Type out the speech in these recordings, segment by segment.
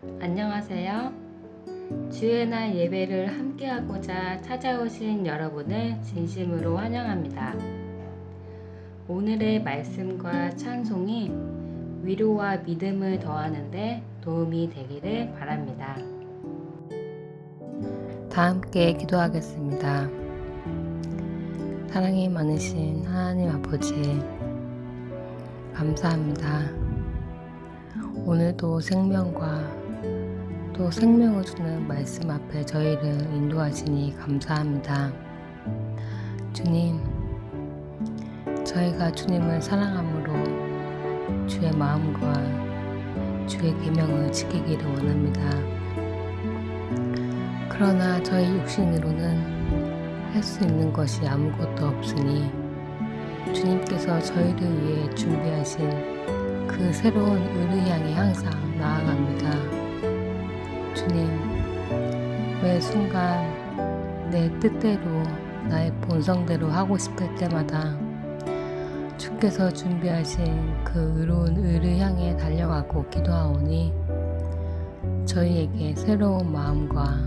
안녕하세요. 주의 날 예배를 함께하고자 찾아오신 여러분을 진심으로 환영합니다. 오늘의 말씀과 찬송이 위로와 믿음을 더하는데 도움이 되기를 바랍니다. 다 함께 기도하겠습니다. 사랑이 많으신 하나님 아버지, 감사합니다. 오늘도 생명과 또 생명을 주는 말씀 앞에 저희를 인도하시니 감사합니다. 주님, 저희가 주님을 사랑함으로 주의 마음과 주의 계명을 지키기를 원합니다. 그러나 저희 육신으로는 할 수 있는 것이 아무것도 없으니 주님께서 저희를 위해 준비하신 그 새로운 의를 향해 항상 나아갑니다. 주님, 매 순간 내 뜻대로 나의 본성대로 하고 싶을 때마다 주께서 준비하신 그 의로운 의를 향해 달려가고 기도하오니 저희에게 새로운 마음과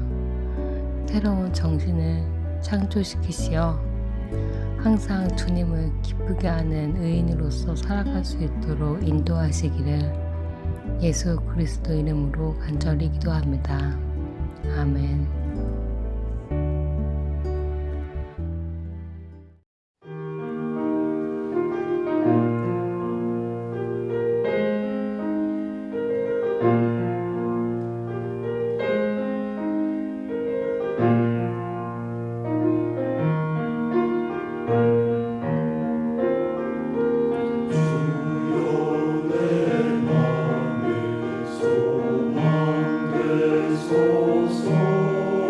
새로운 정신을 창조시키시어 항상 주님을 기쁘게 하는 의인으로서 살아갈 수 있도록 인도하시기를 예수 그리스도 이름으로 간절히 기도합니다. 아멘. 소망되소서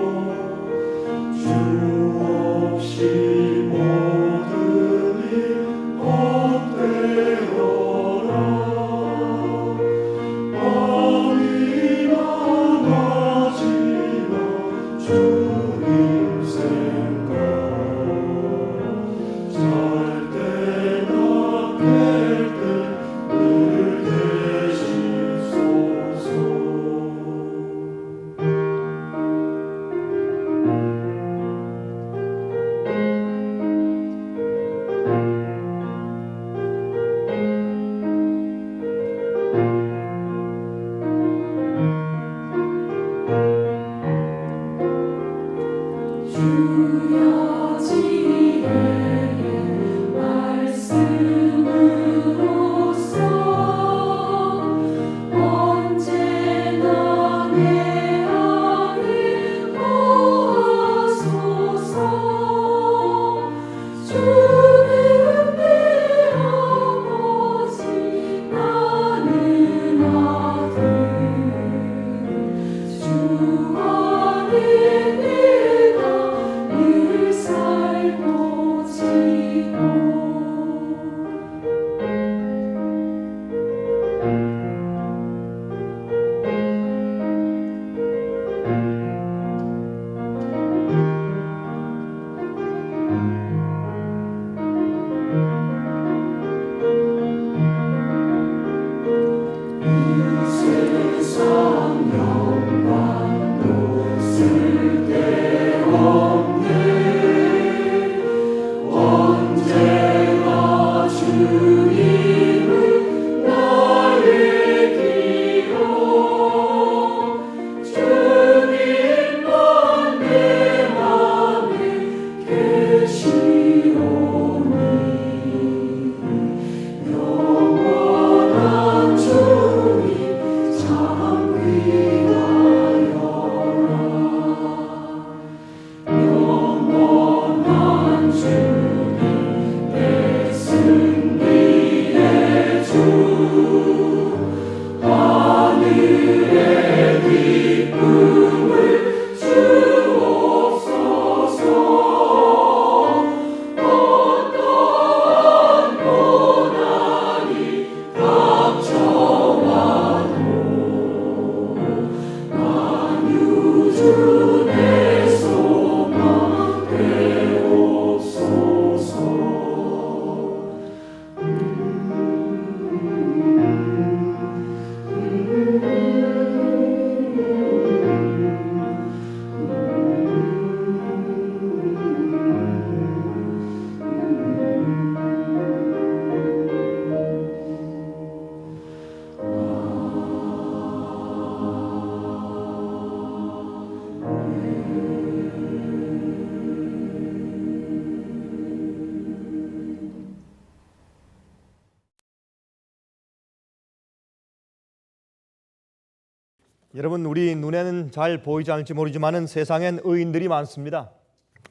여러분, 우리 눈에는 잘 보이지 않을지 모르지만 세상엔 의인들이 많습니다.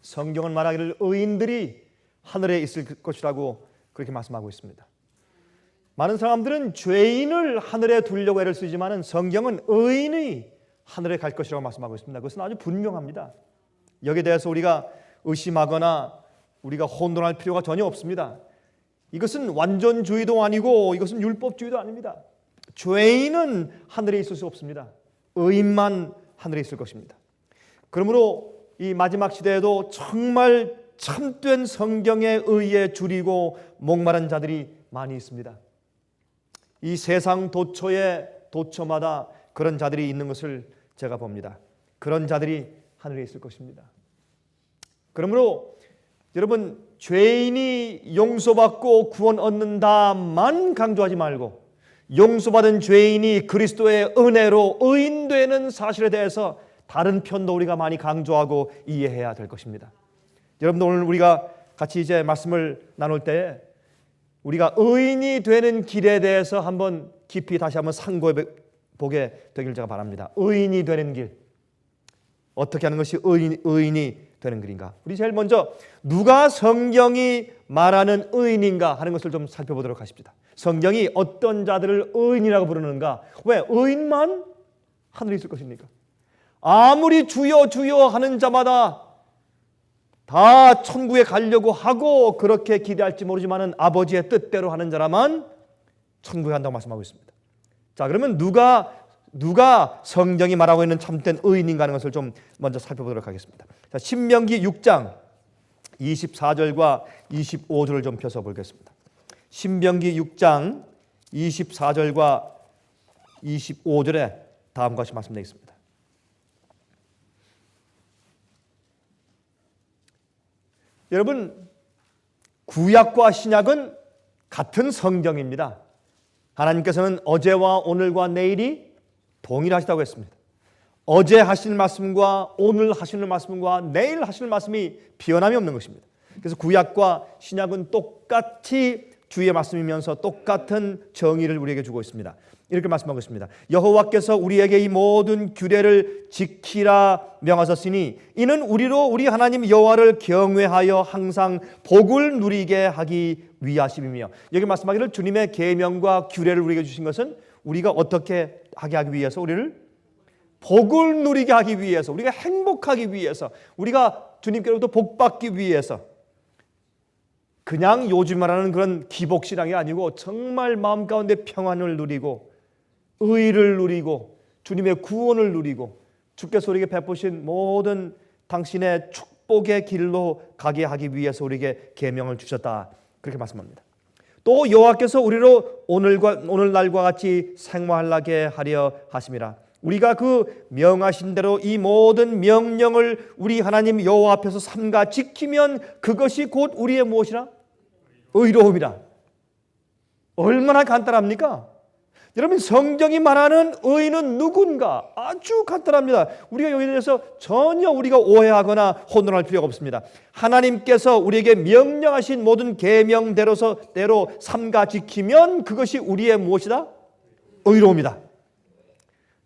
성경은 말하기를 의인들이 하늘에 있을 것이라고 그렇게 말씀하고 있습니다. 많은 사람들은 죄인을 하늘에 두려고 애를 쓰지만 성경은 의인이 하늘에 갈 것이라고 말씀하고 있습니다. 그것은 아주 분명합니다. 여기에 대해서 우리가 의심하거나 우리가 혼돈할 필요가 전혀 없습니다. 이것은 완전주의도 아니고 이것은 율법주의도 아닙니다. 죄인은 하늘에 있을 수 없습니다. 의인만 하늘에 있을 것입니다. 그러므로 이 마지막 시대에도 정말 참된 성경의 의에 줄이고 목마른 자들이 많이 있습니다. 이 세상 도처마다 그런 자들이 있는 것을 제가 봅니다. 그런 자들이 하늘에 있을 것입니다. 그러므로 여러분, 죄인이 용서받고 구원 얻는다만 강조하지 말고 용서받은 죄인이 그리스도의 은혜로 의인되는 사실에 대해서 다른 편도 우리가 많이 강조하고 이해해야 될 것입니다. 여러분들, 오늘 우리가 같이 이제 말씀을 나눌 때 우리가 의인이 되는 길에 대해서 한번 깊이 다시 한번 상고해 보게 되길 제가 바랍니다. 의인이 되는 길, 어떻게 하는 것이 의인이 되는 길인가? 우리 제일 먼저 누가 성경이 말하는 의인인가 하는 것을 좀 살펴보도록 하십시다. 성경이 어떤 자들을 의인이라고 부르는가? 왜 의인만 하늘에 있을 것입니까? 아무리 주여 주여 하는 자마다 다 천국에 가려고 하고 그렇게 기대할지 모르지만 아버지의 뜻대로 하는 자라만 천국에 간다고 말씀하고 있습니다. 자, 그러면 누가 성경이 말하고 있는 참된 의인인가 하는 것을 좀 먼저 살펴보도록 하겠습니다. 자, 신명기 6장 24절과 25절을 좀 펴서 보겠습니다. 신명기 6장 24절과 25절에 다음과 같이 말씀되어 있습니다. 여러분, 구약과 신약은 같은 성경입니다. 하나님께서는 어제와 오늘과 내일이 동일하시다고 했습니다. 어제 하실 말씀과 오늘 하시는 말씀과 내일 하실 말씀이 변함이 없는 것입니다. 그래서 구약과 신약은 똑같이 주의 말씀이면서 똑같은 정의를 우리에게 주고 있습니다. 이렇게 말씀하고 있습니다. 여호와께서 우리에게 이 모든 규례를 지키라 명하셨으니 이는 우리로 우리 하나님 여호와를 경외하여 항상 복을 누리게 하기 위하심이며, 여기 말씀하기를 주님의 계명과 규례를 우리에게 주신 것은 우리가 어떻게 하기 위해서, 우리를 복을 누리게 하기 위해서, 우리가 행복하기 위해서, 우리가 주님께로부터 복받기 위해서, 그냥 요즘 말하는 그런 기복신앙이 아니고 정말 마음 가운데 평안을 누리고 의를 누리고 주님의 구원을 누리고 주께서 우리에게 베푸신 모든 당신의 축복의 길로 가게 하기 위해서 우리에게 계명을 주셨다, 그렇게 말씀합니다. 또 여호와께서 우리로 오늘날과 같이 생활하게 하려 하심이라. 우리가 그 명하신 대로 이 모든 명령을 우리 하나님 여호와 앞에서 삼가 지키면 그것이 곧 우리의 무엇이라? 의로움이라. 얼마나 간단합니까? 여러분, 성경이 말하는 의인은 누군가? 아주 간단합니다. 우리가 여기에 대해서 전혀 우리가 오해하거나 혼돈할 필요가 없습니다. 하나님께서 우리에게 명령하신 모든 계명대로 삼가 지키면 그것이 우리의 무엇이다? 의로움이다.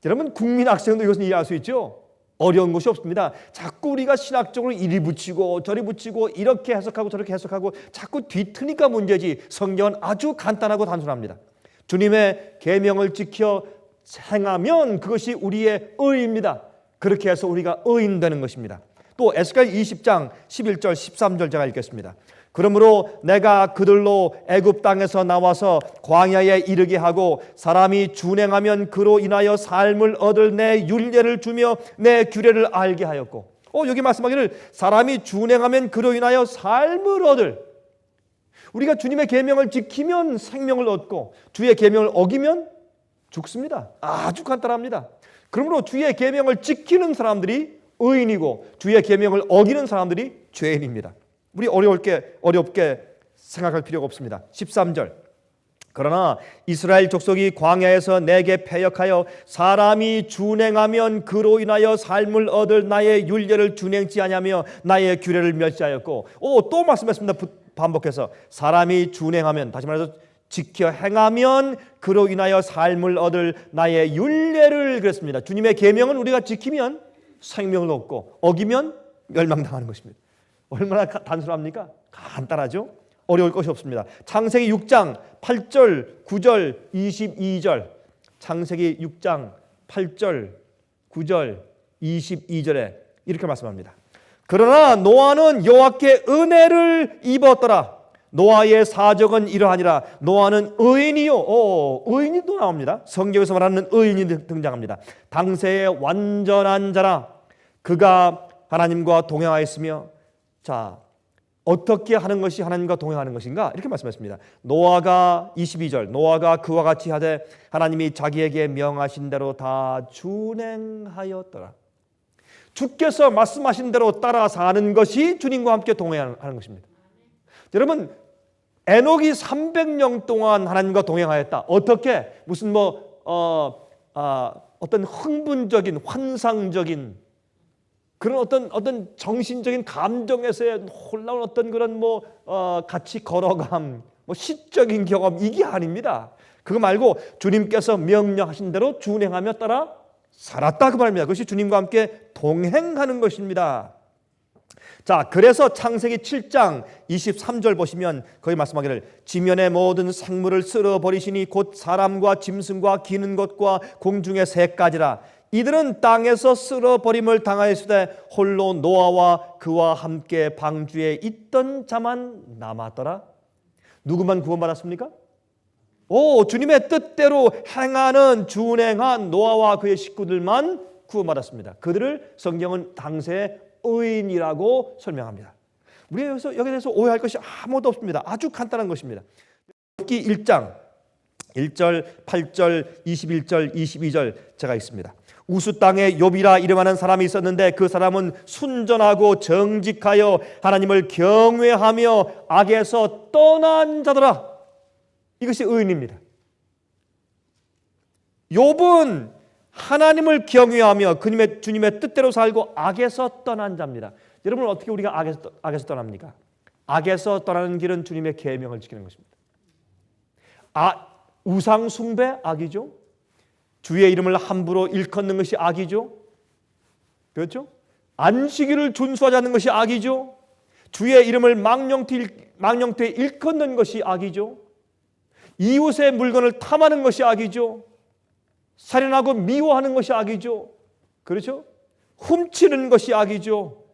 여러분, 국민학생도 이것은 이해할 수 있죠? 어려운 것이 없습니다. 자꾸 우리가 신학적으로 이리 붙이고 저리 붙이고 이렇게 해석하고 저렇게 해석하고 자꾸 뒤트니까 문제지, 성경은 아주 간단하고 단순합니다. 주님의 계명을 지켜 행하면 그것이 우리의 의입니다. 그렇게 해서 우리가 의인 되는 것입니다. 또 에스겔 20장 11절 13절 제가 읽겠습니다. 그러므로 내가 그들로 애굽 땅에서 나와서 광야에 이르게 하고 사람이 준행하면 그로 인하여 삶을 얻을 내 율례를 주며 내 규례를 알게 하였고, 여기 말씀하기를 사람이 준행하면 그로 인하여 삶을 얻을, 우리가 주님의 계명을 지키면 생명을 얻고 주의 계명을 어기면 죽습니다. 아주 간단합니다. 그러므로 주의 계명을 지키는 사람들이 의인이고 주의 계명을 어기는 사람들이 죄인입니다. 우리 어렵게 생각할 필요가 없습니다. 13절. 그러나 이스라엘 족속이 광야에서 내게 패역하여 사람이 준행하면 그로 인하여 삶을 얻을 나의 율례를 준행치 아니하며 나의 규례를 멸시하였고, 또 말씀했습니다. 반복해서 사람이 준행하면, 다시 말해서 지켜 행하면 그로 인하여 삶을 얻을 나의 율례를 그랬습니다. 주님의 계명은 우리가 지키면 생명을 얻고 어기면 멸망당하는 것입니다. 얼마나 단순합니까? 간단하죠? 어려울 것이 없습니다. 창세기 6장 8절, 9절, 22절. 창세기 6장 8절, 9절, 22절에 이렇게 말씀합니다. 그러나 노아는 여호와께 은혜를 입었더라. 노아의 사적은 이러하니라. 노아는 의인이요. 의인이 또 나옵니다. 성경에서 말하는 의인이 등장합니다. 당세의 완전한 자라. 그가 하나님과 동행하였으며, 자, 어떻게 하는 것이 하나님과 동행하는 것인가? 이렇게 말씀했습니다. 노아가 22절, 노아가 그와 같이 하되 하나님이 자기에게 명하신 대로 다 준행하였더라. 주께서 말씀하신 대로 따라 사는 것이 주님과 함께 동행하는 것입니다. 여러분, 에녹이 300년 동안 하나님과 동행하였다. 어떻게? 무슨 어떤 흥분적인, 환상적인 그런 어떤 정신적인 감정에서의 놀라운 어떤 그런 같이 걸어감, 시적인 경험, 이게 아닙니다. 그거 말고 주님께서 명령하신 대로 준행하며 따라 살았다, 그 말입니다. 그것이 주님과 함께 동행하는 것입니다. 자, 그래서 창세기 7장 23절 보시면 거기 말씀하기를 지면의 모든 생물을 쓸어버리시니 곧 사람과 짐승과 기는 것과 공중의 새까지라. 이들은 땅에서 쓸어버림을 당하였으되 홀로 노아와 그와 함께 방주에 있던 자만 남았더라. 누구만 구원받았습니까? 주님의 뜻대로 행하는 준행한 노아와 그의 식구들만 구원받았습니다. 그들을 성경은 당시의 의인이라고 설명합니다. 우리가 여기에 대해서 오해할 것이 아무것도 없습니다. 아주 간단한 것입니다. 욥기 1장 1절, 8절, 21절, 22절 제가 있습니다. 우수 땅에 욥이라 이름하는 사람이 있었는데 그 사람은 순전하고 정직하여 하나님을 경외하며 악에서 떠난 자더라. 이것이 의인입니다. 욥은 하나님을 경외하며 주님의 뜻대로 살고 악에서 떠난 자입니다. 여러분, 어떻게 우리가 악에서 떠납니까? 악에서 떠나는 길은 주님의 계명을 지키는 것입니다. 우상 숭배 악이죠. 주의 이름을 함부로 일컫는 것이 악이죠. 그렇죠? 안식일을 준수하지 않는 것이 악이죠. 주의 이름을 망령되이 일컫는 것이 악이죠. 이웃의 물건을 탐하는 것이 악이죠. 살인하고 미워하는 것이 악이죠. 그렇죠? 훔치는 것이 악이죠.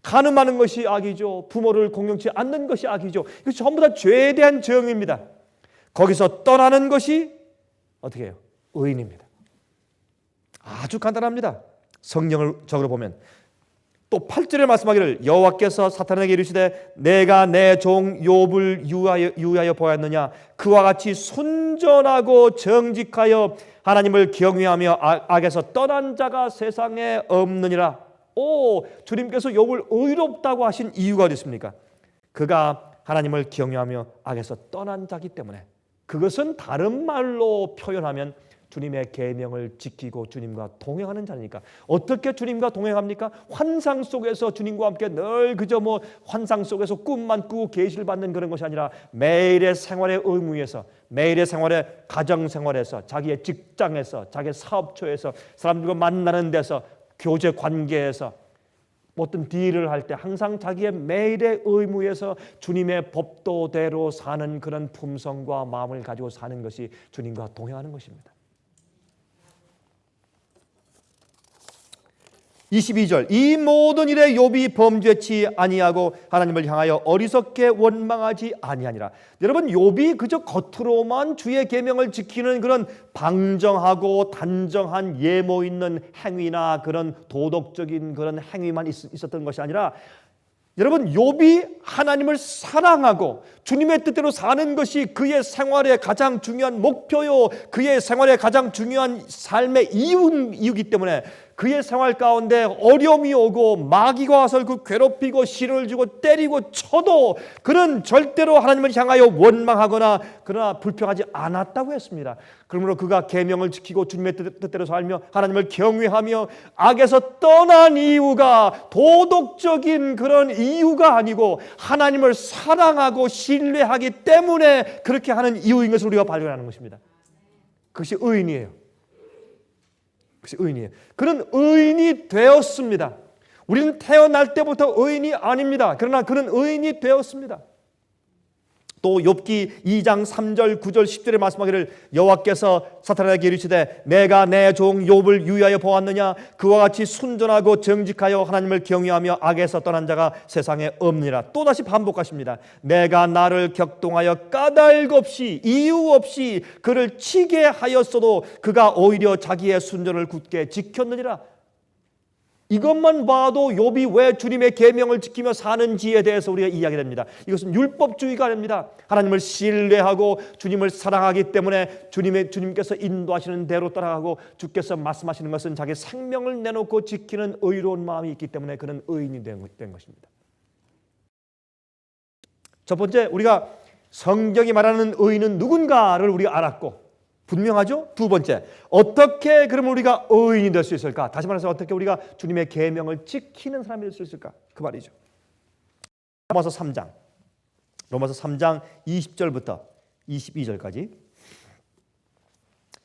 간음하는 것이 악이죠. 부모를 공경치 않는 것이 악이죠. 이거 전부 다 죄에 대한 정의입니다. 거기서 떠나는 것이 어떻게 해요? 의인입니다. 아주 간단합니다. 성경을 적으로 보면 또 8절에 말씀하기를 여호와께서 사탄에게 이르시되 내가 내 종 욥을 유하여 보았느냐 그와 같이 순전하고 정직하여 하나님을 경외하며 악에서 떠난 자가 세상에 없느니라. 주님께서 욥을 의롭다고 하신 이유가 어디 있습니까? 그가 하나님을 경외하며 악에서 떠난 자기 때문에. 그것은 다른 말로 표현하면 주님의 계명을 지키고 주님과 동행하는 자니까. 어떻게 주님과 동행합니까? 환상 속에서 주님과 함께 늘 그저 환상 속에서 꿈만 꾸고 계시를 받는 그런 것이 아니라 매일의 생활의 의무에서, 매일의 생활의 가정생활에서, 자기의 직장에서, 자기의 사업처에서, 사람들과 만나는 데서, 교제 관계에서, 어떤 딜을 할 때 항상 자기의 매일의 의무에서 주님의 법도대로 사는 그런 품성과 마음을 가지고 사는 것이 주님과 동행하는 것입니다. 22절 이 모든 일에 욥이 범죄치 아니하고 하나님을 향하여 어리석게 원망하지 아니하니라. 여러분, 욥이 그저 겉으로만 주의 계명을 지키는 그런 방정하고 단정한 예모 있는 행위나 그런 도덕적인 그런 행위만 있었던 것이 아니라, 여러분, 욥이 하나님을 사랑하고 주님의 뜻대로 사는 것이 그의 생활의 가장 중요한 목표요, 그의 생활의 가장 중요한 삶의 이유이기 때문에 그의 생활 가운데 어려움이 오고 마귀가 와서 그 괴롭히고 시련을 주고 때리고 쳐도 그는 절대로 하나님을 향하여 원망하거나 그러나 불평하지 않았다고 했습니다. 그러므로 그가 계명을 지키고 주님의 뜻대로 살며 하나님을 경외하며 악에서 떠난 이유가 도덕적인 그런 이유가 아니고 하나님을 사랑하고 신뢰하기 때문에 그렇게 하는 이유인 것을 우리가 발견하는 것입니다. 그것이 의인이에요. 그것이 의인이에요. 그는 의인이 되었습니다. 우리는 태어날 때부터 의인이 아닙니다. 그러나 그는 의인이 되었습니다. 또 욥기 2장 3절 9절 10절에 말씀하기를 여호와께서 사탄에게 이르시되 내가 내 종 욥을 유의하여 보았느냐 그와 같이 순전하고 정직하여 하나님을 경외하며 악에서 떠난 자가 세상에 없느니라. 또다시 반복하십니다. 내가 나를 격동하여 까닭 없이 이유 없이 그를 치게 하였어도 그가 오히려 자기의 순전을 굳게 지켰느니라. 이것만 봐도 욥이 왜 주님의 계명을 지키며 사는지에 대해서 우리가 이야기를 합니다. 이것은 율법주의가 아닙니다. 하나님을 신뢰하고 주님을 사랑하기 때문에 주님께서 인도하시는 대로 따라가고 주께서 말씀하시는 것은 자기 생명을 내놓고 지키는 의로운 마음이 있기 때문에 그는 의인이 된 것입니다. 첫 번째, 우리가 성경이 말하는 의인은 누군가를 우리가 알았고 분명하죠? 두 번째, 어떻게 그러면 우리가 의인이 될 수 있을까? 다시 말해서 어떻게 우리가 주님의 계명을 지키는 사람이 될 수 있을까? 그 말이죠. 로마서 3장 20절부터 22절까지.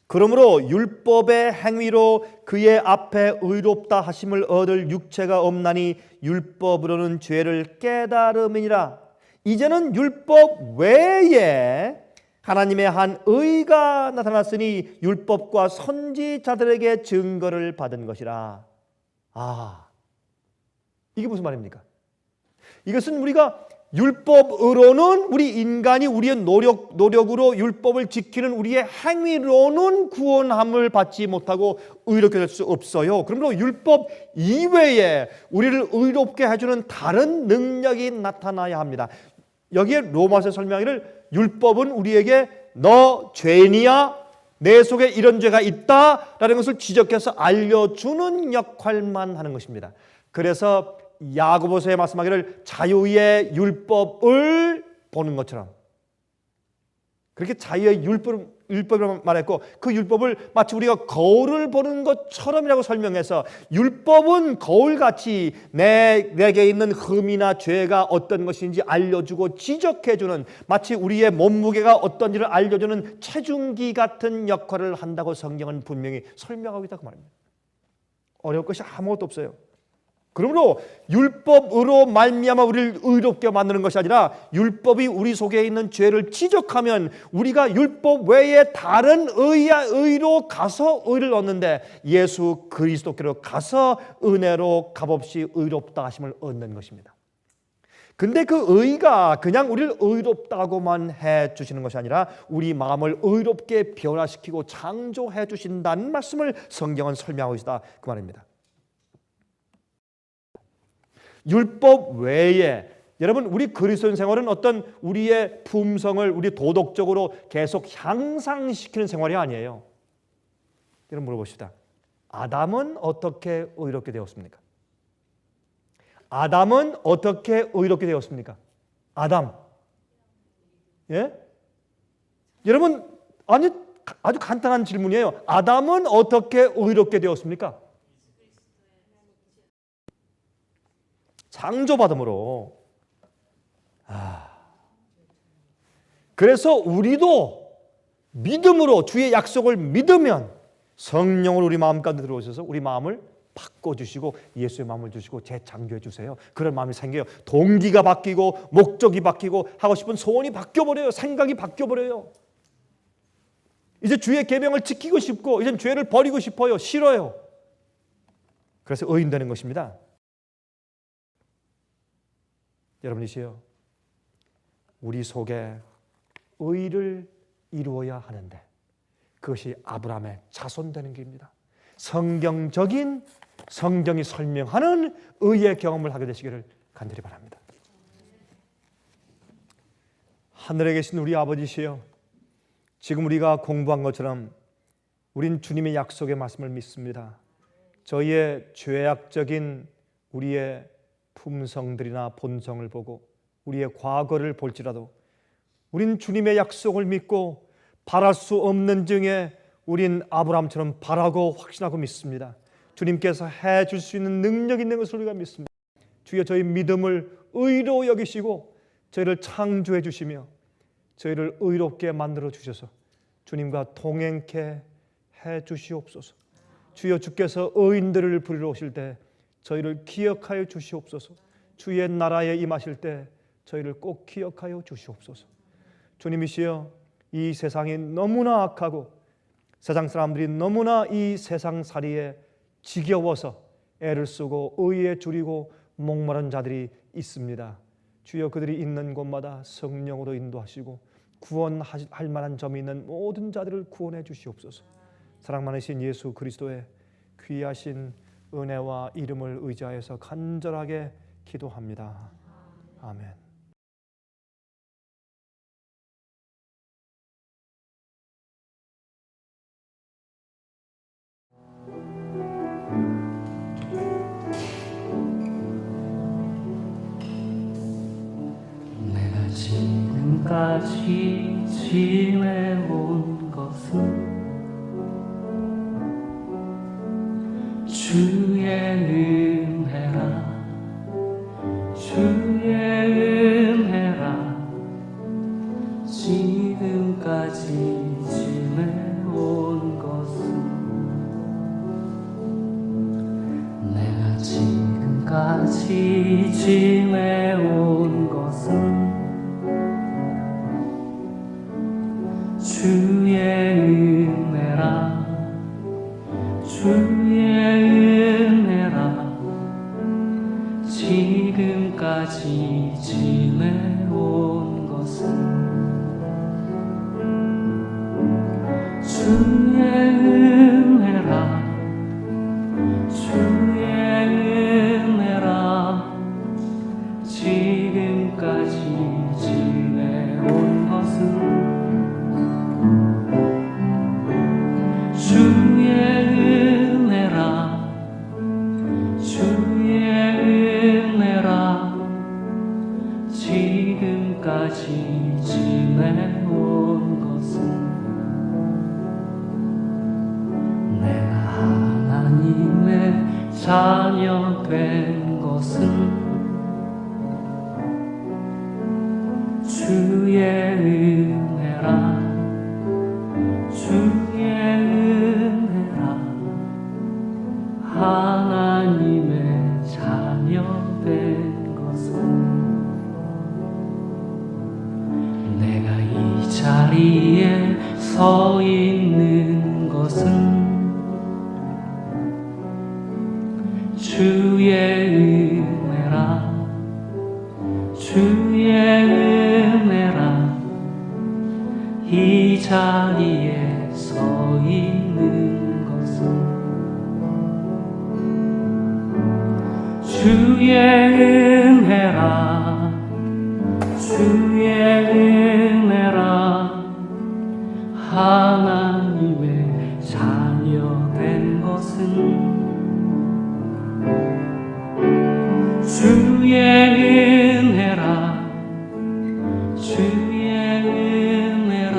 그러므로 율법의 행위로 그의 앞에 의롭다 하심을 얻을 육체가 없나니 율법으로는 죄를 깨달음이니라. 이제는 율법 외에 하나님의 한 의가 나타났으니 율법과 선지자들에게 증거를 받은 것이라. 이게 무슨 말입니까? 이것은 우리가 율법으로는 우리 인간이 우리의 노력으로 율법을 지키는 우리의 행위로는 구원함을 받지 못하고 의롭게 될 수 없어요. 그러므로 율법 이외에 우리를 의롭게 해주는 다른 능력이 나타나야 합니다. 여기에 로마서 설명하기를 율법은 우리에게 너 죄인이야, 내 속에 이런 죄가 있다라는 것을 지적해서 알려주는 역할만 하는 것입니다. 그래서 야고보서에 말씀하기를 자유의 율법을 보는 것처럼 그렇게 자유의 율법을 말했고 그 율법을 마치 우리가 거울을 보는 것처럼이라고 설명해서 율법은 거울같이 내게 있는 흠이나 죄가 어떤 것인지 알려주고 지적해주는 마치 우리의 몸무게가 어떤지를 알려주는 체중기 같은 역할을 한다고 성경은 분명히 설명하고 있다고 말합니다. 어려울 것이 아무것도 없어요. 그러므로 율법으로 말미암아 우리를 의롭게 만드는 것이 아니라 율법이 우리 속에 있는 죄를 지적하면 우리가 율법 외에 다른 의로 가서 의를 얻는데 예수 그리스도께로 가서 은혜로 값없이 의롭다 하심을 얻는 것입니다. 근데 그 의가 그냥 우리를 의롭다고만 해 주시는 것이 아니라 우리 마음을 의롭게 변화시키고 창조해 주신다는 말씀을 성경은 설명하고 있다 그 말입니다. 율법 외에 여러분 우리 그리스도인 생활은 어떤 우리의 품성을 우리 도덕적으로 계속 향상시키는 생활이 아니에요. 여러분 물어봅시다. 아담은 어떻게 의롭게 되었습니까? 아담은 어떻게 의롭게 되었습니까? 아담. 예? 여러분 아주 간단한 질문이에요. 아담은 어떻게 의롭게 되었습니까? 창조받음으로. 그래서 우리도 믿음으로 주의 약속을 믿으면 성령으로 우리 마음 가운데 들어오셔서 우리 마음을 바꿔주시고 예수의 마음을 주시고 재창조해 주세요. 그런 마음이 생겨요. 동기가 바뀌고 목적이 바뀌고 하고 싶은 소원이 바뀌어버려요. 생각이 바뀌어버려요. 이제 주의 계명을 지키고 싶고 이제 죄를 버리고 싶어요. 싫어요. 그래서 의인 되는 것입니다. 여러분이시여, 우리 속에 의를 이루어야 하는데 그것이 아브라함의 자손 되는 길입니다. 성경적인 성경이 설명하는 의의 경험을 하게 되시기를 간절히 바랍니다. 하늘에 계신 우리 아버지시여, 지금 우리가 공부한 것처럼 우린 주님의 약속의 말씀을 믿습니다. 저희의 죄악적인 우리의 품성들이나 본성을 보고 우리의 과거를 볼지라도 우린 주님의 약속을 믿고 바랄 수 없는 중에 우린 아브라함처럼 바라고 확신하고 믿습니다. 주님께서 해줄 수 있는 능력 있는 것을 우리가 믿습니다. 주여 저희 믿음을 의로 여기시고 저희를 창조해 주시며 저희를 의롭게 만들어 주셔서 주님과 동행케 해 주시옵소서. 주여 주께서 의인들을 부리러 오실 때 저희를 기억하여 주시옵소서. 주의 나라에 임하실 때 저희를 꼭 기억하여 주시옵소서. 주님이시여 이 세상이 너무나 악하고 세상 사람들이 너무나 이 세상살이에 지겨워서 애를 쓰고 의에 줄이고 목마른 자들이 있습니다. 주여 그들이 있는 곳마다 성령으로 인도하시고 구원할 만한 점이 있는 모든 자들을 구원해 주시옵소서. 사랑 많으신 예수 그리스도의 귀하신 은혜와 이름을 의지하여서 간절하게 기도합니다. 아멘. 내가 지금까지 지내온 것은 주의 은혜라, 주의 은혜라. 지금까지 지내온 것은 내가 지금까지 지내온 것은 주의 은혜라, 주의 은혜라. 지금까지 지내온 것은 주의 은혜라, 주의 은혜라. 지금까지 지내온 것은 주의 은혜라, 주의 은혜라. 지금까지 지내온 것은 내가 하나님의 자녀 된 것은 주의 은혜라, 주의 은혜라. 하나님의 자녀 된 것은 내가 이 자리에 서 있는 것은 주의 은혜라, 주의 은혜라. 이 자리에 서 있는 것은 주의 은혜라, 주의 은혜라. 하나님의 자녀 된 것은 주의 은혜라, 주의 은혜라.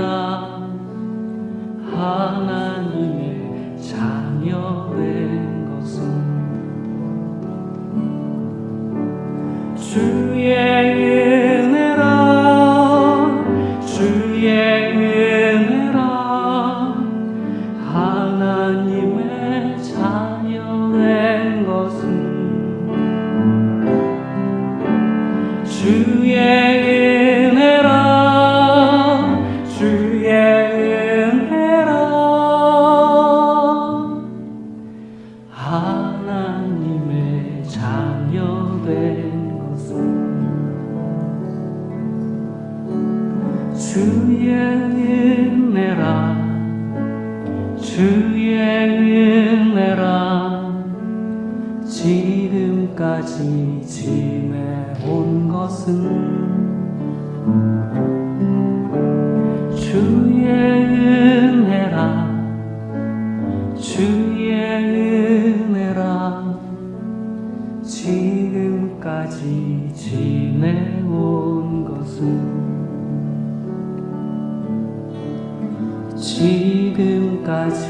하나님의 자녀 된 것은 주의 은혜라, 주의 은혜라. 하나님의 자녀 된 것은 주의 은혜라, 주의 은혜라. 하나님의 자녀 된 것은 주의 은혜라, 주의 은혜라. 지금까지 지내온 것은 주의 은혜라, 주의 은혜라 지금까지 지내온 것은 지금까지